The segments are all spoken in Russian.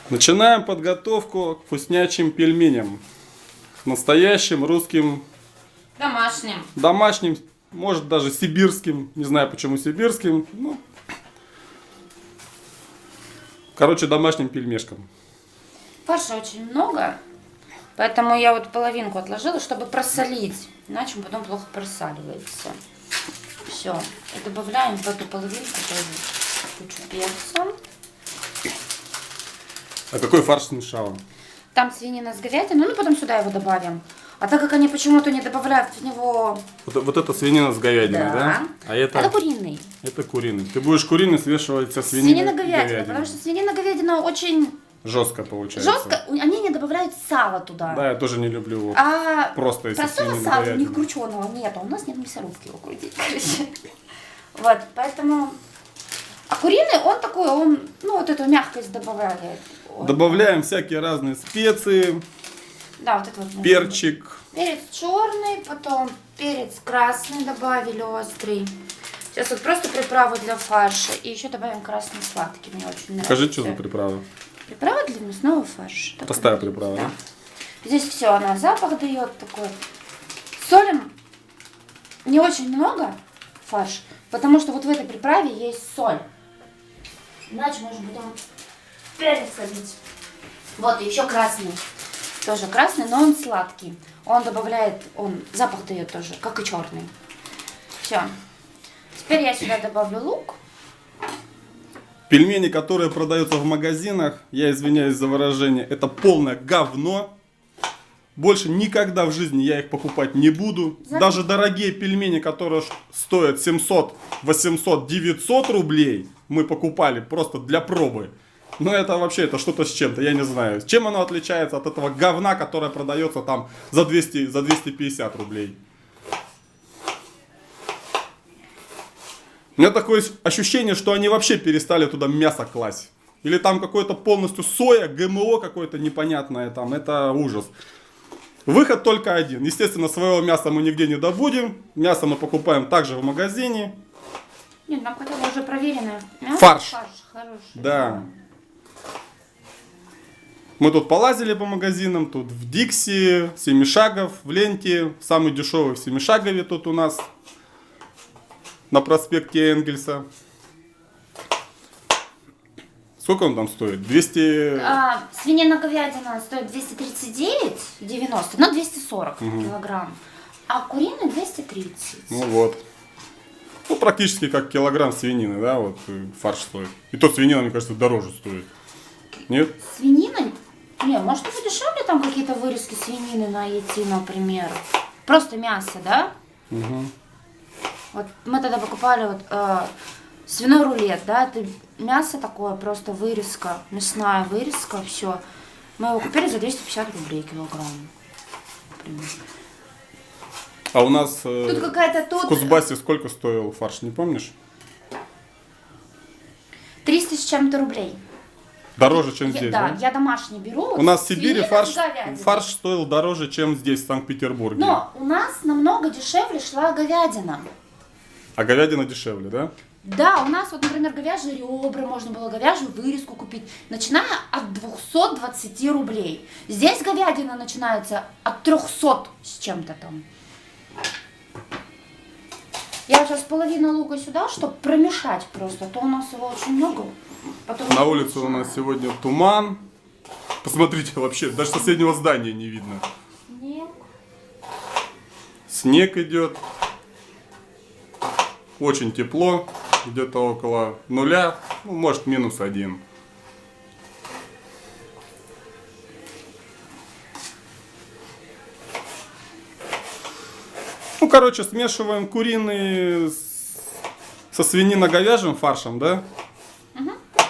Начинаем подготовку к вкуснячим пельменям. Настоящим русским, домашним, может даже сибирским. Не знаю почему сибирским. Ну, короче, домашним пельмешкам. Фарша очень много, поэтому я вот половинку отложила, чтобы просолить. Иначе он потом плохо просаливается. Все. И добавляем в эту половинку тоже кучу перца. А какой фарш смешала? Там свинина с говядиной, ну потом сюда его добавим. А так как они почему-то не добавляют в него... Вот это свинина с говядиной, да? А это куриный. Это куриный. Ты будешь куриный смешивать со свининой. Свинина-говядина, потому что свинина-говядина очень... Жестко получается. Жестко, они не добавляют сало туда. Да, я тоже не люблю его. Просто если простого сала у них крученого нет, а у нас нет мясорубки его крутить, короче. Вот, поэтому... А куриный, он такой, он, ну, вот эту мягкость добавляет. Добавляем всякие разные специи. Да, вот это вот. Перчик. Перец черный, потом перец красный добавили, острый. Сейчас вот просто приправы для фарша. И еще добавим красный сладкий, мне очень нравится. Скажи, что за приправа? Приправа для мясного фарша. Простая приправа, да? Здесь все, она запах дает такой. Солим не очень много фарш, потому что вот в этой приправе есть соль. Иначе можно потом перец солить. Вот, и еще красный. Тоже красный, но он сладкий. Он добавляет, он запах дает тоже, как и черный. Все. Теперь я сюда добавлю лук. Пельмени, которые продаются в магазинах, я извиняюсь за выражение, это полное говно. Больше никогда в жизни я их покупать не буду. Даже дорогие пельмени, которые стоят 700, 800, 900 рублей, мы покупали просто для пробы. Но это вообще это что-то с чем-то, я не знаю. Чем оно отличается от этого говна, которое продается там за 200, за 250 рублей. У меня такое ощущение, что они вообще перестали туда мясо класть. Или там какое-то полностью соя, ГМО какое-то непонятное там. Это ужас. Выход только один. Естественно, своего мяса мы нигде не добудем. Мясо мы покупаем также в магазине. Нет, нам хотя бы уже проверенное мясо. Фарш. Фарш хороший. Да. Мы тут полазили по магазинам. Тут в Дикси, Семишагов, в Ленте. Самый дешевый в Семишагове тут у нас. На проспекте Энгельса. Сколько он там стоит? 200... Свинина-говядина стоит 239,90, но 240 килограмм. А куриный 230. Ну вот. Ну практически как килограмм свинины, да, вот фарш стоит. И то свинина, мне кажется, дороже стоит. Нет? Свинина? Не, может и подешевле там какие-то вырезки свинины найти, например. Просто мясо, да? Угу. Вот мы тогда покупали вот свиной рулет, да, это мясо такое, просто вырезка, мясная вырезка, все. Мы его купили за 250 рублей килограмм. Например. А у нас тут какая-то в Кузбассе сколько стоил фарш, не помнишь? 300 с чем-то рублей. Дороже, чем здесь, да? Да, я домашний беру. У нас в Сибири фарш с стоил дороже, чем здесь, в Санкт-Петербурге. Но у нас намного дешевле шла говядина. А говядина дешевле, да? Да, у нас вот, например, говяжьи ребра, можно было говяжью вырезку купить, начиная от 220 рублей. Здесь говядина начинается от 300 с чем-то там. Я вот сейчас половину лука сюда, чтобы промешать просто, то у нас его очень много. Потом На улице у нас сегодня туман. Посмотрите, вообще, даже соседнего здания не видно. Снег. Снег идет. Очень тепло. Где-то около нуля. Ну, может, -1. Ну, короче, смешиваем куриный со свинино-говяжьим фаршем, да?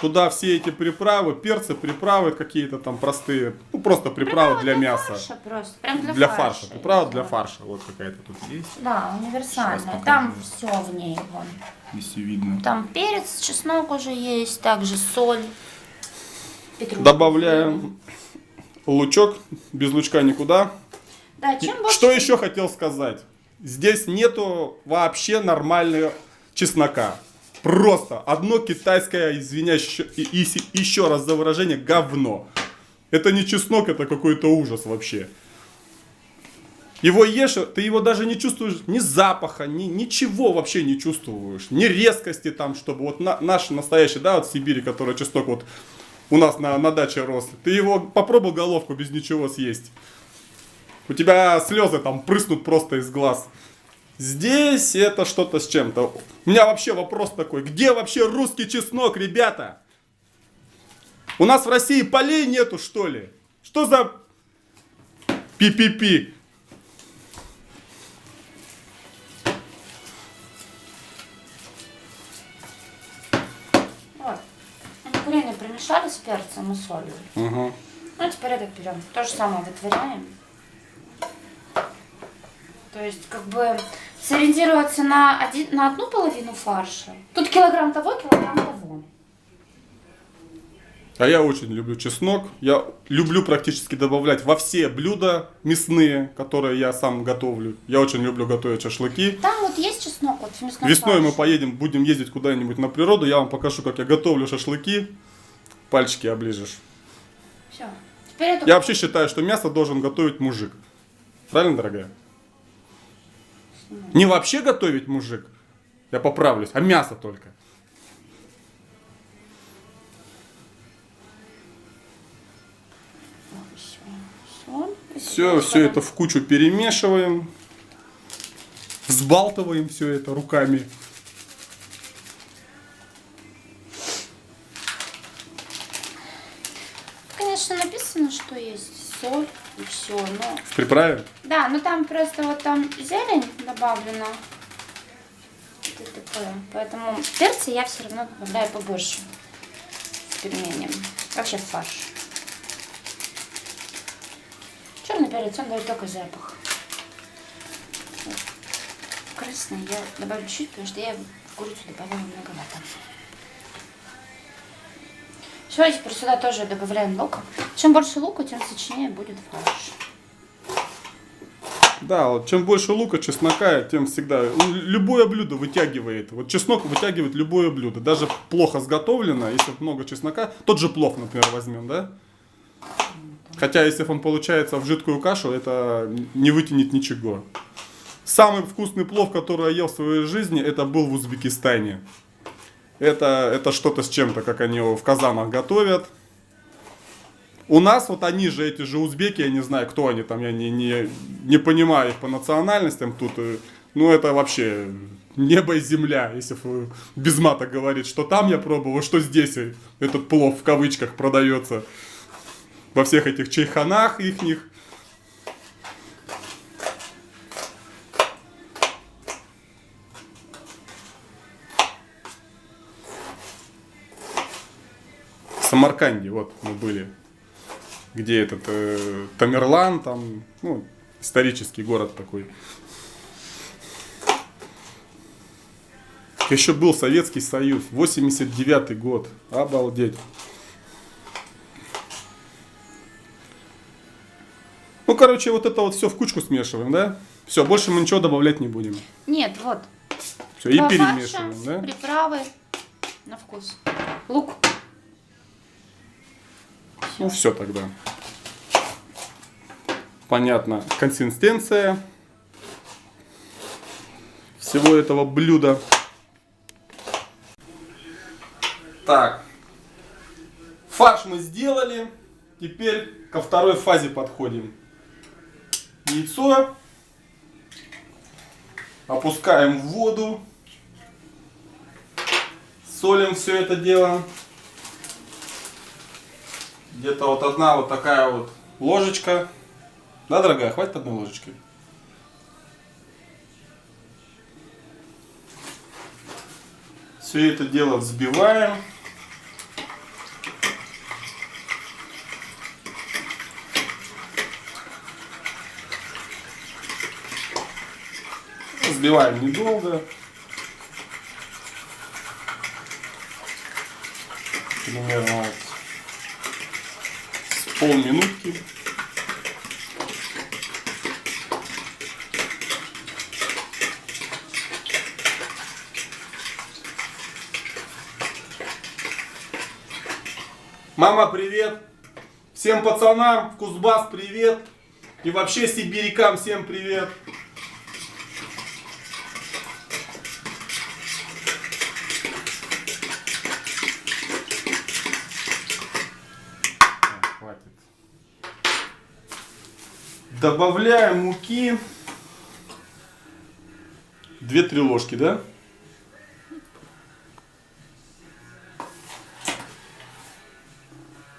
Туда все эти приправы, перцы, приправы какие-то там простые. Ну, просто приправы для мяса. Фарша просто. Прям для фарша. Приправа для фарша. Вот какая-то тут есть. Да, универсальная. Там все в ней. Вон. Если видно. Там перец, чеснок уже есть, также соль. Петрушка. Добавляем лучок. Без лучка никуда. Да, чем больше... Что еще хотел сказать? Здесь нету вообще нормального чеснока. просто одно китайское, извиняюсь еще раз за выражение, говно. Это не чеснок, это какой-то ужас вообще. Его ешь, ты его даже не чувствуешь, ни запаха, ничего вообще не чувствуешь. Ни резкости там, чтобы вот наш настоящий, да, вот в Сибири, который чеснок вот у нас на даче рос. Ты его попробовал головку без ничего съесть. У тебя слезы там прыснут просто из глаз. Здесь это что-то с чем-то. У меня вообще вопрос такой. Где вообще русский чеснок, ребята? У нас в России полей нету, что ли? Что за пи-пи-пи? Вот. Куриные примешали с перцем и солью. Угу. Ну, теперь это берем. То же самое вытворяем. То есть, как бы, сориентироваться на одну половину фарша. Тут килограмм того, килограмм того. А я очень люблю чеснок. Я люблю практически добавлять во все блюда мясные, которые я сам готовлю. Я очень люблю готовить шашлыки. Там вот есть чеснок вот в мясном Весной мы фарше. будем ездить куда-нибудь на природу. Я вам покажу, как я готовлю шашлыки. Пальчики оближешь. Все. Теперь это... Я вообще считаю, что мясо должен готовить мужик. Правильно, дорогая? Не вообще готовить мужик, я поправлюсь, а мясо только. Все это в кучу перемешиваем. Взбалтываем все это руками. Конечно, написано, что есть соль и все, но... В приправе? Да, но там просто вот там зелень добавлена. Это такое. Поэтому перца я все равно добавляю побольше с пельменем. Вообще в фарш. Черный перец, он дает только запах. Красный я добавлю чуть, потому что я в курицу добавила многовато. Все, теперь сюда тоже добавляем лук. Чем больше лука, тем сочнее будет фарш. Да, вот чем больше лука, чеснока, тем всегда любое блюдо вытягивает. Вот чеснок вытягивает любое блюдо. Даже плохо сготовлено, если много чеснока. Тот же плов, например, возьмем, да? Хотя, если он получается в жидкую кашу, это не вытянет ничего. Самый вкусный плов, который я ел в своей жизни, это был в Узбекистане. Это что-то с чем-то, как они его в казанах готовят. У нас вот они же, эти же узбеки, я не знаю, кто они там, я не понимаю их по национальностям тут. Ну, это вообще небо и земля, если без мата говорить, что там я пробовал, что здесь этот плов в кавычках продается. Во всех этих чайханах ихних. В Самарканде, вот мы были, где этот Тамерлан, там, ну, исторический город такой. Еще был Советский Союз, 89-й год, обалдеть. Ну, короче, вот это вот все в кучку смешиваем, да? Все, больше мы ничего добавлять не будем. Нет, вот. Все, и Два перемешиваем, фарша, да? приправы на вкус. Лук. Ну, все тогда. Понятно. Консистенция всего этого блюда. Так. Фарш мы сделали. Теперь ко второй фазе подходим. Яйцо. Опускаем в воду. Солим все это дело. Где-то вот одна вот такая вот ложечка. Да, дорогая, хватит одной ложечки? Все это дело взбиваем. Взбиваем недолго. Примерно вот с полминутки. Мама, привет. Всем пацанам в Кузбасс привет. И вообще сибирякам всем привет. Хватит. Добавляем муки. 2-3 ложки, да?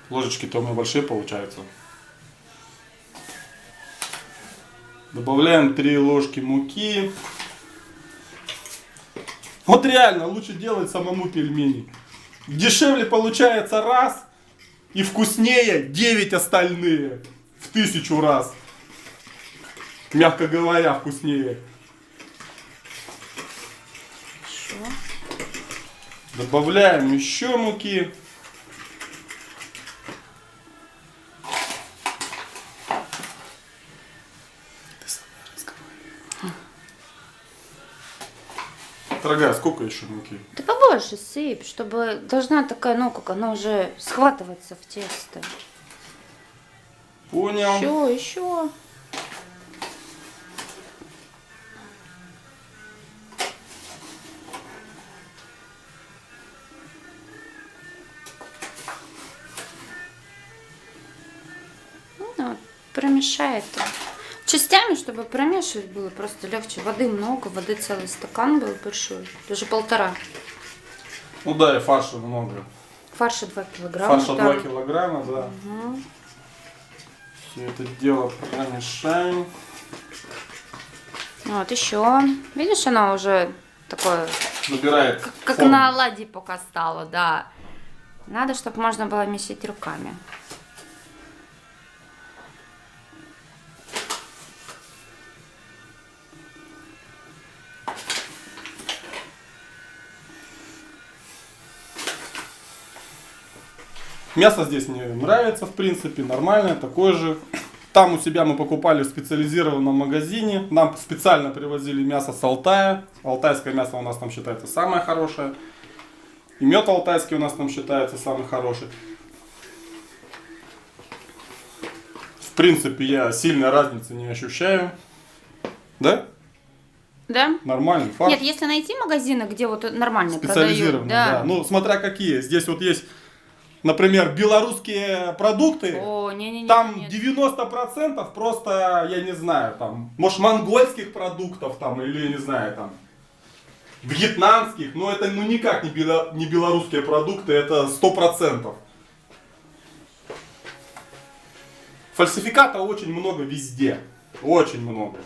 Ложечки-то у меня большие получаются. Добавляем 3 ложки муки. Вот реально, лучше делать самому пельмени. Дешевле получается раз, и вкуснее 9 остальные. В 1000 раз. Мягко говоря, вкуснее. Хорошо. Добавляем еще муки. Дорогая, сколько еще муки? Ты побольше сыпь, чтобы должна такая, ну как она уже схватываться в тесто. Понял. Еще. Ну, вот, промешай это. Частями, чтобы промешивать было просто легче. Воды много, воды целый стакан был большой, даже 1,5. Ну да, и фарша много. Фарша 2 килограмма. Фарша 2 килограмма, да. Угу. Все это дело промешаем. Вот еще. Видишь, она уже такое, Набирает как форму. на оладьи пока стала, да. Надо, чтобы можно было месить руками. Мясо здесь мне нравится, в принципе, нормальное, такое же. Там у себя мы покупали в специализированном магазине. Нам специально привозили мясо с Алтая. Алтайское мясо у нас там считается самое хорошее. И мед алтайский у нас там считается самый хороший. В принципе, я сильной разницы не ощущаю. Да? Да? Нормальный фарш. Нет, если найти магазины, где вот нормально продают, Специализированный, да. Ну, смотря какие. Здесь вот есть, например, белорусские продукты. О, не-не-не. Там нет. 90% просто, я не знаю, там, может, монгольских продуктов, там, или, я не знаю, там, вьетнамских, но это, ну, никак не белорусские продукты, это 100%. Фальсификата очень много везде, очень много.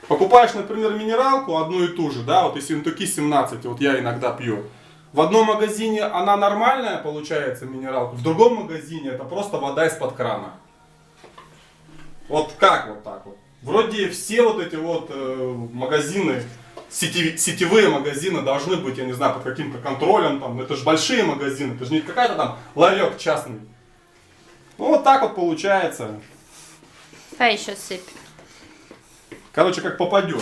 Покупаешь, например, минералку одну и ту же, да, вот из Ессентуки 17, вот я иногда пью. В одном магазине она нормальная, получается, минералка, в другом магазине это просто вода из-под крана. Вот как вот так вот? Вроде все вот эти вот магазины, сетевые магазины должны быть, я не знаю, под каким-то контролем, там, это же большие магазины, это же не какая-то там ларек частный. Ну вот так вот получается. А еще сыпь. Короче, как попадешь.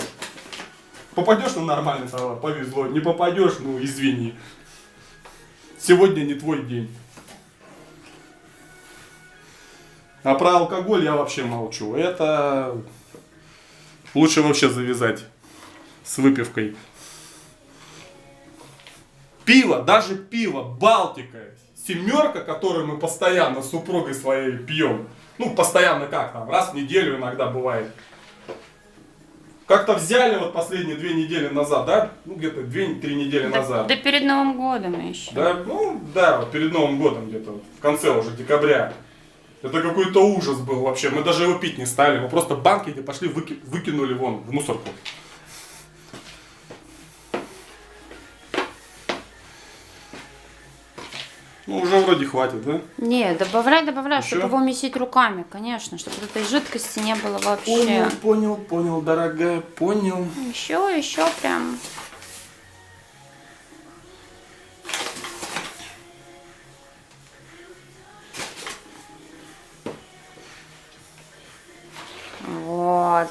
Попадешь на нормальный товар, повезло. Не попадешь, ну извини. Сегодня не твой день. А про алкоголь я вообще молчу. Это лучше вообще завязать с выпивкой. Пиво, даже пиво, Балтика, 7, которую мы постоянно с супругой своей пьем. Ну, постоянно как там, раз в неделю иногда бывает. Как-то взяли вот последние 2 недели назад, да? Ну, где-то 2-3 недели назад. Да перед Новым годом еще. Да, ну, да, вот перед Новым годом где-то, вот, в конце уже декабря. Это какой-то ужас был вообще. Мы даже его пить не стали. Мы просто банки эти пошли, выкинули вон в мусорку. Ну, уже вроде хватит, да? Не, добавляй, Еще? чтобы его месить руками, конечно, чтобы этой жидкости не было вообще. Понял, дорогая, понял. Еще прям. Вот.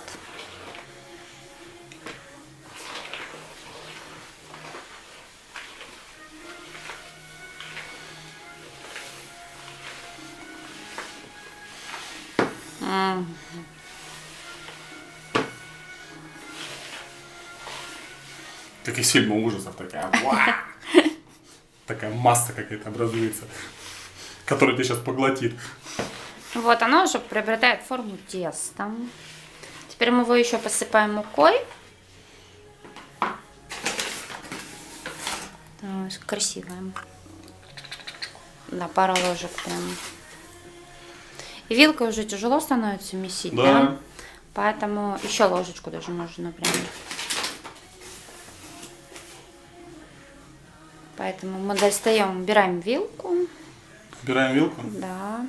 Как из фильма ужасов такая. Такая масса какая-то образуется, которая тебя сейчас поглотит. Вот оно уже приобретает форму теста. Теперь мы его еще посыпаем мукой. Так, красивая. Да, пару ложек прям. И вилкой уже тяжело становится месить, да? Поэтому еще ложечку даже нужно прям. Поэтому мы достаем, убираем вилку. Убираем вилку? Да.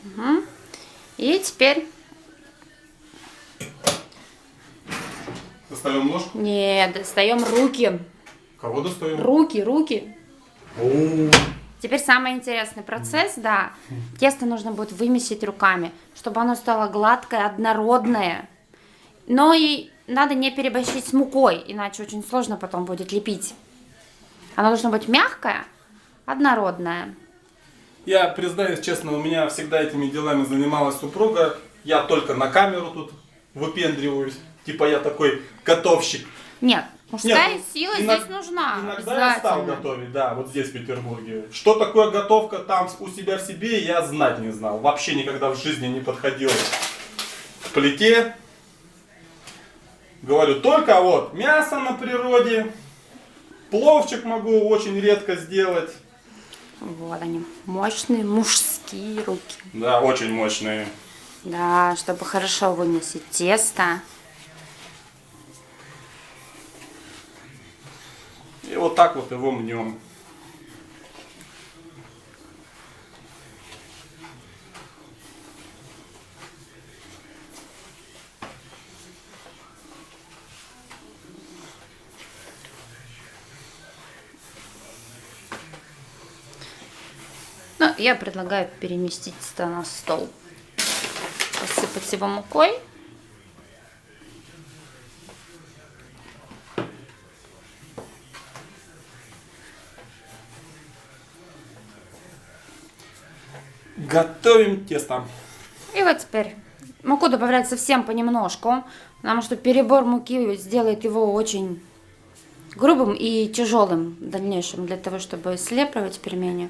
Угу. И теперь... Достаем ложку? Нет, достаем руки. Кого достаем? Руки. Теперь самый интересный процесс, да. Тесто нужно будет вымесить руками, чтобы оно стало гладкое, однородное. Но и надо не переборщить с мукой, иначе очень сложно потом будет лепить. Оно должно быть мягкое, однородное. Я признаюсь честно, у меня всегда этими делами занималась супруга. Я только на камеру тут выпендриваюсь. Типа я такой готовщик. Нет, мужская Нет, сила здесь нужна. Иногда я стал готовить, да, вот здесь в Петербурге. Что такое готовка там у себя в себе, я знать не знал. Вообще никогда в жизни не подходил к плите. Говорю, только вот мясо на природе, пловчик могу очень редко сделать. Вот они, мощные мужские руки. Да, очень мощные. Да, чтобы хорошо вынесить тесто. И вот так вот его мнем. Ну, я предлагаю переместить это на стол. Посыпать его мукой. Готовим тесто. И вот теперь муку добавлять совсем понемножку, потому что перебор муки сделает его очень грубым и тяжелым в дальнейшем, для того, чтобы слепливать пельмени.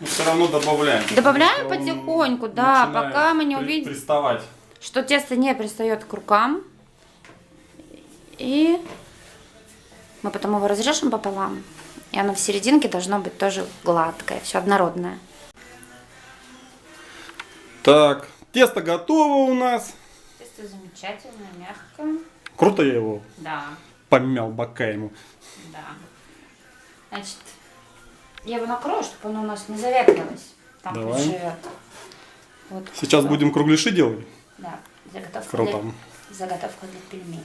Но все равно добавляем. Добавляем потихоньку, да, начинает пока мы не увидим, приставать. что тесто не пристает к рукам. И мы потом его разрежем пополам. И оно в серединке должно быть тоже гладкое, все однородное. Так, тесто готово у нас. Тесто замечательное, мягкое. Круто я его Да, помял бока ему. да. Значит, я его накрою, чтобы оно у нас не завяклилось. Там Давай. пусть живет. Вот. Сейчас будем кругляши делать. Да, заготовка Круто. заготовка для пельменей.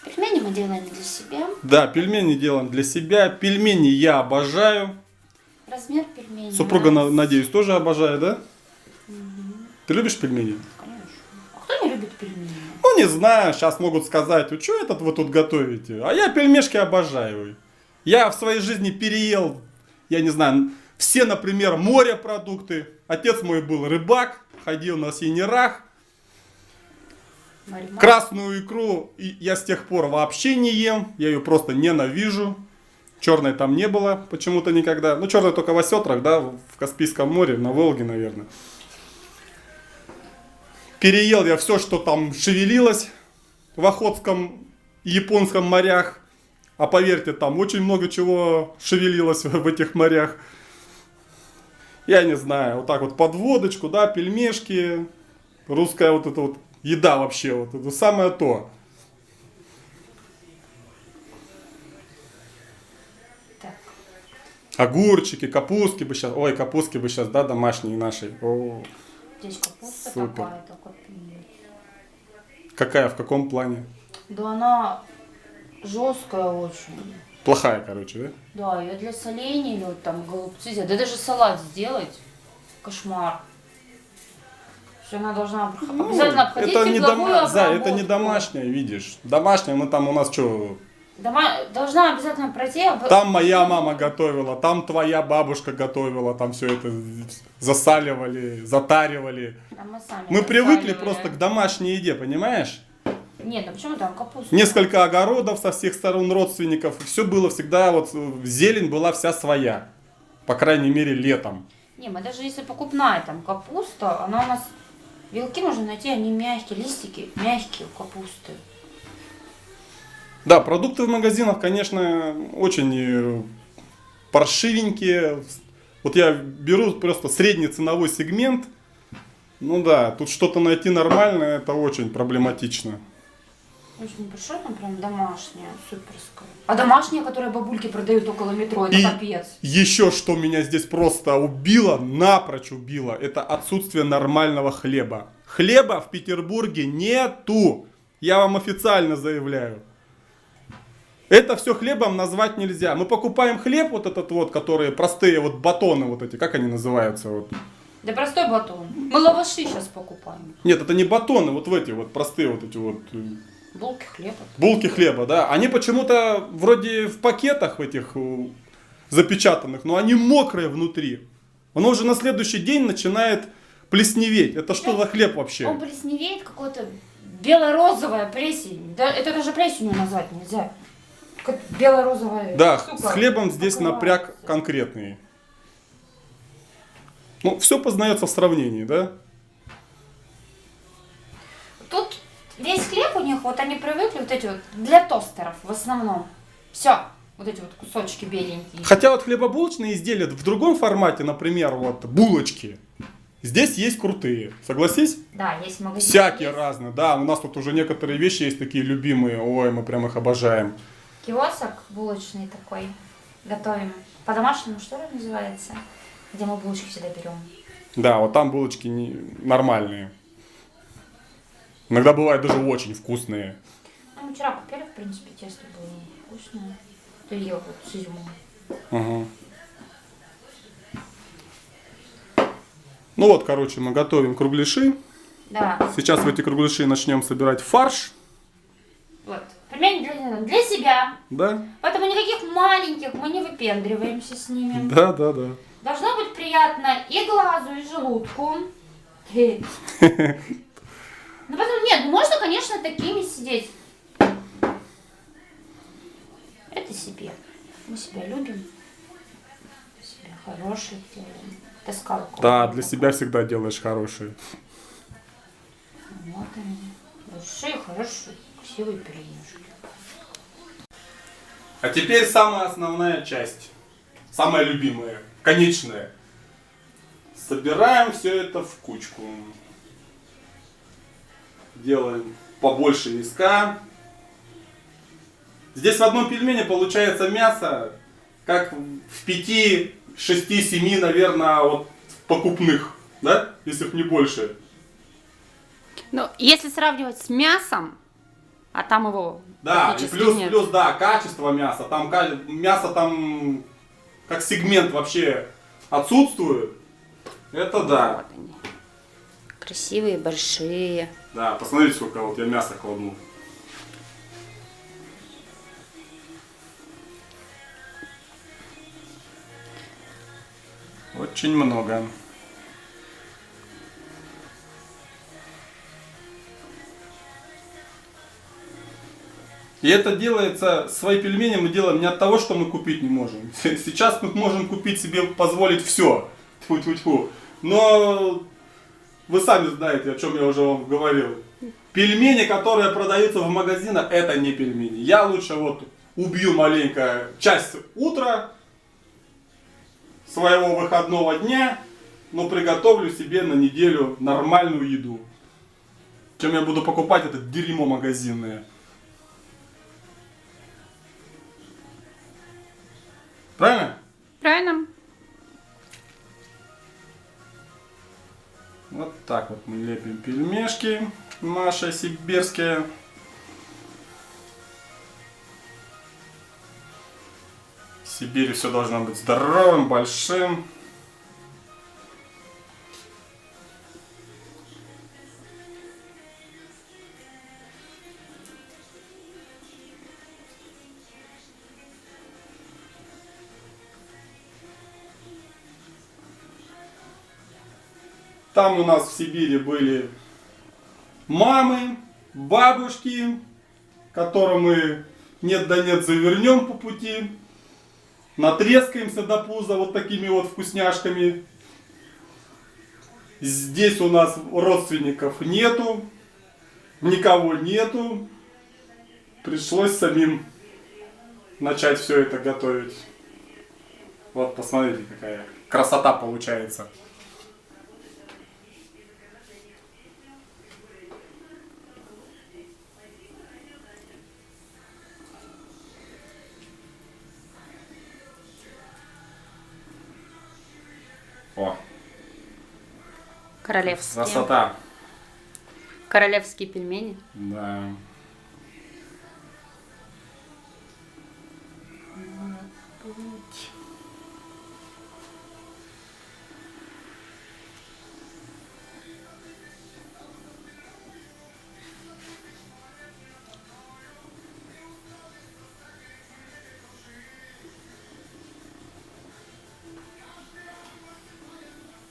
Пельмени мы делаем для себя. Да, пельмени делаем для себя. Пельмени я обожаю. Размер пельменей. Супруга, у нас- надеюсь, тоже обожает, да? Ты любишь пельмени? Конечно. А кто не любит пельмени? Ну, не знаю, сейчас могут сказать, что этот вы тут готовите? А я пельмешки обожаю. Я в своей жизни переел, я не знаю, все, например, морепродукты. Отец мой был рыбак, ходил на синерах. Маримар. Красную икру я с тех пор вообще не ем, я ее просто ненавижу. Черной там не было почему-то никогда. Ну, черная только в осетрах, да, в Каспийском море, на Волге, наверное. Переел я все, что там шевелилось в Охотском и Японском морях. А поверьте, там очень много чего шевелилось в этих морях. Я не знаю, вот так вот под водочку, да, пельмешки. Русская вот эта вот еда вообще, вот это самое то. Так. Огурчики, капустки бы сейчас. Ой, капустки бы сейчас, да, домашние наши. О, Здесь капуста Супер. такая, такой пельмень. какая, в каком плане? Да она жесткая очень. Плохая, короче, да? Да, ее для солений или вот там голубцы взять. Да даже салат сделать. Кошмар. Что она должна обязательно обходить это не тепловую это не обработку. домашняя, видишь. Домашняя, мы там у нас что, Должна обязательно пройти. Там моя мама готовила, там твоя бабушка готовила, там все это засаливали, затаривали. А мы сами Мы привыкли засаливали. просто к домашней еде, понимаешь? Нет, ну почему там капуста? Несколько огородов со всех сторон родственников, и все было всегда, вот зелень была вся своя. По крайней мере, летом. Не, мы даже если покупная там капуста, она у нас... Белки можно найти, они мягкие, листики мягкие у капусты. Да, продукты в магазинах, конечно, очень паршивенькие. Вот я беру просто средний ценовой сегмент. Ну да, тут что-то найти нормальное, это очень проблематично. Очень большое, там прям домашнее, суперское. А домашнее, которое бабульки продают около метро, это И капец. еще что меня здесь просто убило, напрочь убило, это отсутствие нормального хлеба. Хлеба в Петербурге нету. Я вам официально заявляю. Это все хлебом назвать нельзя. Мы покупаем хлеб вот этот вот, которые простые вот батоны вот эти, как они называются? Вот. Да простой батон. Мы лаваши сейчас покупаем. Нет, это не батоны, вот в эти вот простые вот эти вот Булки хлеба. булки хлеба, да. Они почему-то вроде в пакетах этих запечатанных, но они мокрые внутри. Оно уже на следующий день начинает плесневеть. Это что за хлеб вообще? Он плесневеет, какое-то бело-розовая плесень. Да, это даже плесенью назвать нельзя. Как бело-розовая Да, штука. с хлебом здесь напряг покрывается. конкретный. Ну, все познается в сравнении, да? Тут весь хлеб у них, вот они привыкли, вот эти вот, для тостеров в основном. Все, вот эти вот кусочки беленькие. Хотя вот хлебобулочные изделия в другом формате, например, вот булочки, здесь есть крутые. Согласись? Да, есть магазин. Всякие есть. разные. Да, у нас тут уже некоторые вещи есть такие любимые. Ой, мы прям их обожаем. Киосок булочный такой. Готовим. По-домашнему, что ли, называется? Где мы булочки всегда берем. Да, вот там булочки нормальные. Иногда бывают даже очень вкусные. Ну, мы вчера купили, в принципе, тесто было вкусное. Ты ел вот с изюмом. Ага. Ну вот, короче, мы готовим кругляши. Да. Сейчас в эти кругляши начнем собирать фарш. Вот. Пельмени для себя. Да? Поэтому никаких маленьких мы не выпендриваемся с ними. Да, да, да. Должно быть приятно и глазу, и желудку. Ну потом нет, ну можно, конечно, такими сидеть. Это себе. Мы себя любим. Себя хороших делаем. Таскал. Да, для себя всегда делаешь хорошие. Вот они. Большие, хорошие, красивые пельмешки. А теперь самая основная часть. Самая любимая. Конечная. Собираем все это в кучку. Делаем побольше миска. Здесь в одном пельмене получается мясо, как в 5, 6, 7, наверное, вот покупных, да? Если их не больше. Ну, если сравнивать с мясом, а там его Да, и практически плюс, нет. плюс, да, качество мяса. Там мясо там как сегмент вообще отсутствует. Это да. Вот они. Красивые, большие. Да, посмотрите, сколько вот я мяса кладу. Очень много. И это делается, свои пельмени мы делаем не от того, что мы купить не можем. Сейчас мы можем купить себе, позволить все. Тьфу-тьфу-тьфу. Но вы сами знаете, о чем я уже вам говорил. Пельмени, которые продаются в магазинах, это не пельмени. Я лучше вот убью маленько часть утра своего выходного дня, но приготовлю себе на неделю нормальную еду. Чем я буду покупать это дерьмо магазинное. Правильно? Правильно? Вот так вот мы лепим пельмешки наши сибирские. В Сибири все должно быть здоровым, большим. Там у нас в Сибири были мамы, бабушки, которым мы нет да нет завернем по пути. Натрескаемся до пуза вот такими вот вкусняшками. Здесь у нас родственников нету, никого нету. Пришлось самим начать все это готовить. Вот посмотрите, какая красота получается. О, Королевские. красота. Королевские пельмени. Да.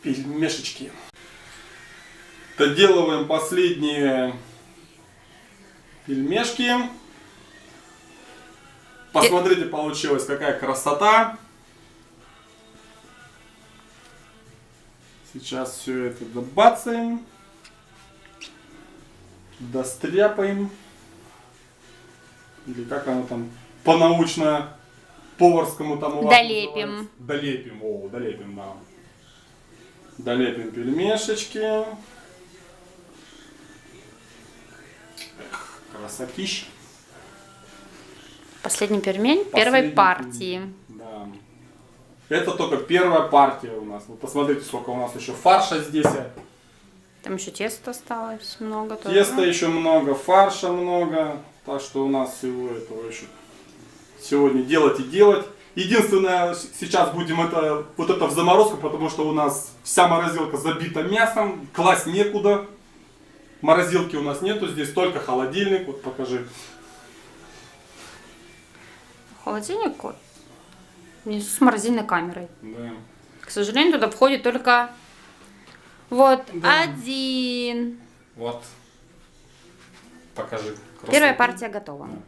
Пельмешечки. Доделываем последние пельмешки. Посмотрите, получилась какая красота. Сейчас все это добацаем, достряпаем. Или как оно там по-научно поварскому там у вас Долепим. называется? Долепим, о, долепим, да. Долепим пельмешечки. Эх, красотища. Последний пельмень первой Последний партии. Да. Это только первая партия у нас. Вы посмотрите, сколько у нас еще фарша здесь. Там еще теста осталось много. тоже. Теста еще много, фарша много. Так что у нас всего этого еще сегодня делать и делать. Единственное, сейчас будем это в заморозку, потому что у нас вся морозилка забита мясом, класть некуда. Морозилки у нас нету, здесь только холодильник. Вот покажи. Холодильник вот, внизу с морозильной камерой. Да. К сожалению, туда входит только вот Да. один. Вот. Покажи. Первая Красоту. партия готова. Да.